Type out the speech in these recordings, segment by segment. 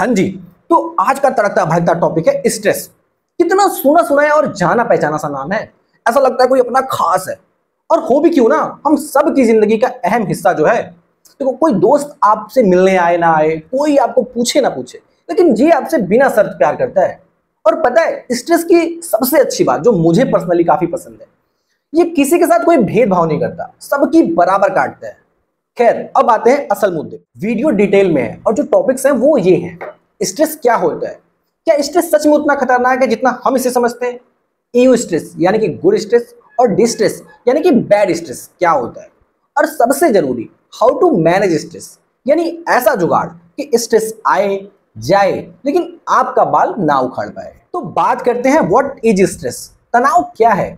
हाँ जी, तो आज का तड़कता भड़कता टॉपिक है स्ट्रेस। कितना सुना सुना है और जाना पहचाना सा नाम है। ऐसा लगता है कोई अपना खास है। और हो भी क्यों ना, हम सब की जिंदगी का अहम हिस्सा जो है। देखो, कोई दोस्त आपसे मिलने आए ना आए, कोई आपको पूछे ना पूछे, लेकिन जी आपसे बिना शर्त प्यार करता है। और पता है, स्ट्रेस की सबसे अच्छी बात जो मुझे पर्सनली काफी पसंद है, ये किसी के साथ कोई भेदभाव नहीं करता, सबकी बराबर काटता है। खैर, अब आते हैं असल मुद्दे। वीडियो डिटेल में है और जो टॉपिक्स हैं वो ये हैं। स्ट्रेस क्या होता है? क्या स्ट्रेस सच में उतना खतरनाक है जितना हम इसे समझते हैं? ईयू स्ट्रेस यानी कि गुड स्ट्रेस और डिस्ट्रेस यानी कि बैड स्ट्रेस क्या होता है? और सबसे जरूरी, हाउ टू मैनेज स्ट्रेस, यानी ऐसा जुगाड़ कि स्ट्रेस आए जाए लेकिन आपका बाल ना उखाड़ पाए। तो बात करते हैं व्हाट इज स्ट्रेस। तनाव क्या है?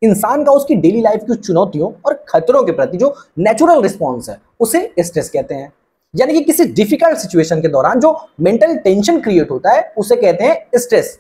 इंसान का उसकी डेली लाइफ की चुनौतियों और खतरों के प्रति जो नेचुरल रिस्पॉन्स है उसे स्ट्रेस कहते हैं। यानी कि किसी डिफिकल्ट सिचुएशन के दौरान जो मेंटल टेंशन क्रिएट होता है उसे कहते हैं स्ट्रेस।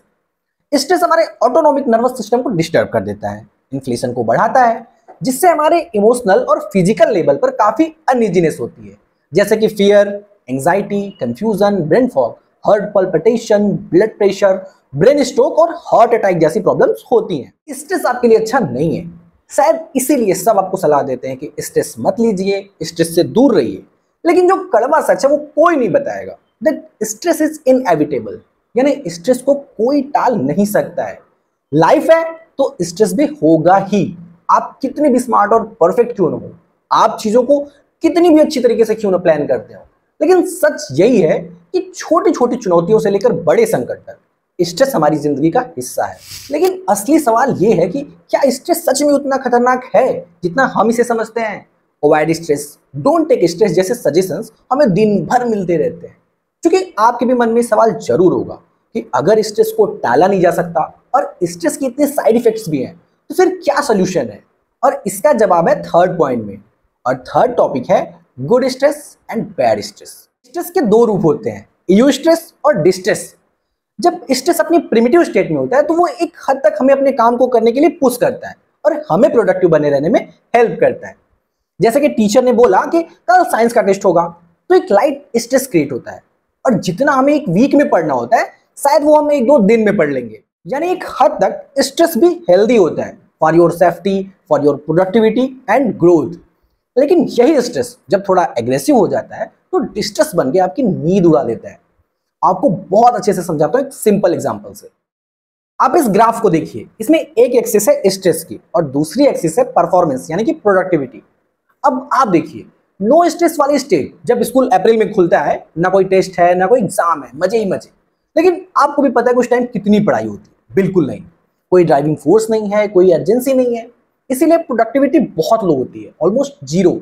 स्ट्रेस हमारे ऑटोनॉमिक नर्वस सिस्टम को डिस्टर्ब कर देता है, इन्फ्लेशन को बढ़ाता है, जिससे हमारे इमोशनल और फिजिकल लेवल पर काफी अनइजीनेस होती है, जैसे कि fear, anxiety, confusion, brain fog, heart palpitation, blood pressure, brain stroke और हार्ट अटैक जैसी प्रॉब्लम्स होती हैं। स्ट्रेस आपके लिए अच्छा नहीं है, शायद इसीलिए सब आपको सलाह देते हैं कि स्ट्रेस मत लीजिए, स्ट्रेस से दूर रहिए। लेकिन जो कड़वा सच है वो कोई नहीं बताएगा, दैट स्ट्रेस इज इनएविटेबल, यानी स्ट्रेस को कोई टाल नहीं सकता है। लाइफ है तो स्ट्रेस भी होगा ही। आप कितने भी स्मार्ट और परफेक्ट क्यों ना हो, आप चीजों को कितनी भी अच्छी तरीके से क्यों ना प्लान करते हो, लेकिन सच यही है कि छोटी छोटी चुनौतियों से लेकर बड़े संकट तक स्ट्रेस हमारी जिंदगी का हिस्सा है। लेकिन असली सवाल यह है कि क्या स्ट्रेस सच में उतना खतरनाक है जितना हम इसे समझते हैं? Avoid stress, don't take stress जैसे सजेशंस हमें दिन भर मिलते रहते हैं। क्योंकि आपके भी मन में सवाल जरूर होगा कि अगर स्ट्रेस को टाला नहीं जा सकता और स्ट्रेस के इतने साइड इफेक्ट्स भी हैं, तो फिर क्या सोल्यूशन है? और इसका जवाब है थर्ड पॉइंट में। और थर्ड टॉपिक है good stress and bad stress. Stress के दो रूप होते हैं, यू स्ट्रेस और डिस्ट्रेस। जब स्ट्रेस अपनी प्रिमिटिव स्टेट में होता है तो वो एक हद तक हमें अपने काम को करने के लिए पुश करता है और हमें प्रोडक्टिव बने रहने में हेल्प करता है। जैसे कि टीचर ने बोला कि कल साइंस का टेस्ट होगा, तो एक लाइट स्ट्रेस क्रिएट होता है, और जितना हमें एक वीक में पढ़ना होता है शायद वो हम एक दो दिन में पढ़ लेंगे। यानी एक हद तक स्ट्रेस भी हेल्दी होता है for your safety, for your productivity and growth. लेकिन यही स्ट्रेस जब थोड़ा एग्रेसिव हो जाता है तो डिस्ट्रेस बन के आपकी नींद उड़ा देता है। आपको बहुत अच्छे से समझाता हूं एक सिंपल एग्जांपल से। आप इस ग्राफ को देखिए, इसमें एक एक्सिस है स्ट्रेस की और दूसरी एक्सिस है परफॉर्मेंस यानी कि प्रोडक्टिविटी। अब आप देखिए, नो स्ट्रेस वाली स्टेट, जब स्कूल अप्रैल में खुलता है, ना कोई टेस्ट है ना कोई एग्जाम है, मजे ही मजे। लेकिन आपको भी पता है कुछ टाइम कितनी पढ़ाई होती है, बिल्कुल नहीं। कोई ड्राइविंग फोर्स नहीं है, कोई अर्जेंसी नहीं है, इसीलिए प्रोडक्टिविटी बहुत लो होती है, ऑलमोस्ट जीरो।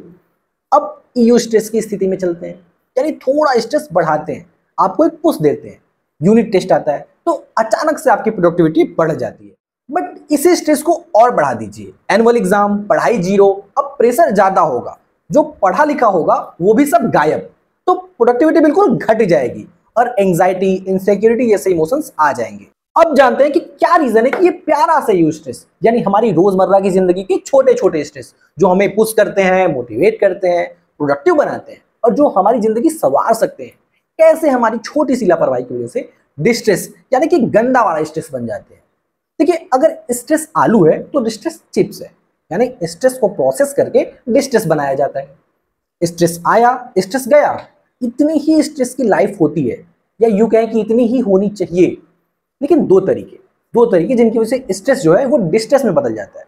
अब ईयू स्ट्रेस की स्थिति में चलते हैं, यानी थोड़ा स्ट्रेस बढ़ाते हैं, आपको एक पुश देते हैं, यूनिट टेस्ट आता है तो अचानक से आपकी प्रोडक्टिविटी बढ़ जाती है। बट इसी स्ट्रेस को और बढ़ा दीजिए, एनुअल एग्जाम, पढ़ाई जीरो, अब प्रेशर ज्यादा होगा, जो पढ़ा लिखा होगा वो भी सब गायब, तो प्रोडक्टिविटी बिल्कुल घट जाएगी और एंजाइटी, इनसिक्योरिटी जैसे इमोशंस आ जाएंगे। अब जानते हैं कि क्या रीजन है कि ये प्यारा सा यूज स्ट्रेस, यानी हमारी रोजमर्रा की जिंदगी के छोटे छोटे स्ट्रेस जो हमें पुश करते हैं, मोटिवेट करते हैं, प्रोडक्टिव बनाते हैं और जो हमारी जिंदगी संवार सकते हैं, कैसे हमारी छोटी सी लापरवाही की वजह से डिस्ट्रेस यानी कि गंदा वाला स्ट्रेस बन जाते हैं। देखिए, अगर स्ट्रेस आलू है तो डिस्ट्रेस चिप्स है, यानी स्ट्रेस को प्रोसेस करके डिस्ट्रेस बनाया जाता है। स्ट्रेस आया, स्ट्रेस गया, इतनी ही स्ट्रेस की लाइफ होती है, या यूं कहें कि इतनी ही होनी चाहिए। लेकिन दो तरीके जिनकी वजह से स्ट्रेस जो है वो डिस्ट्रेस में बदल जाता है।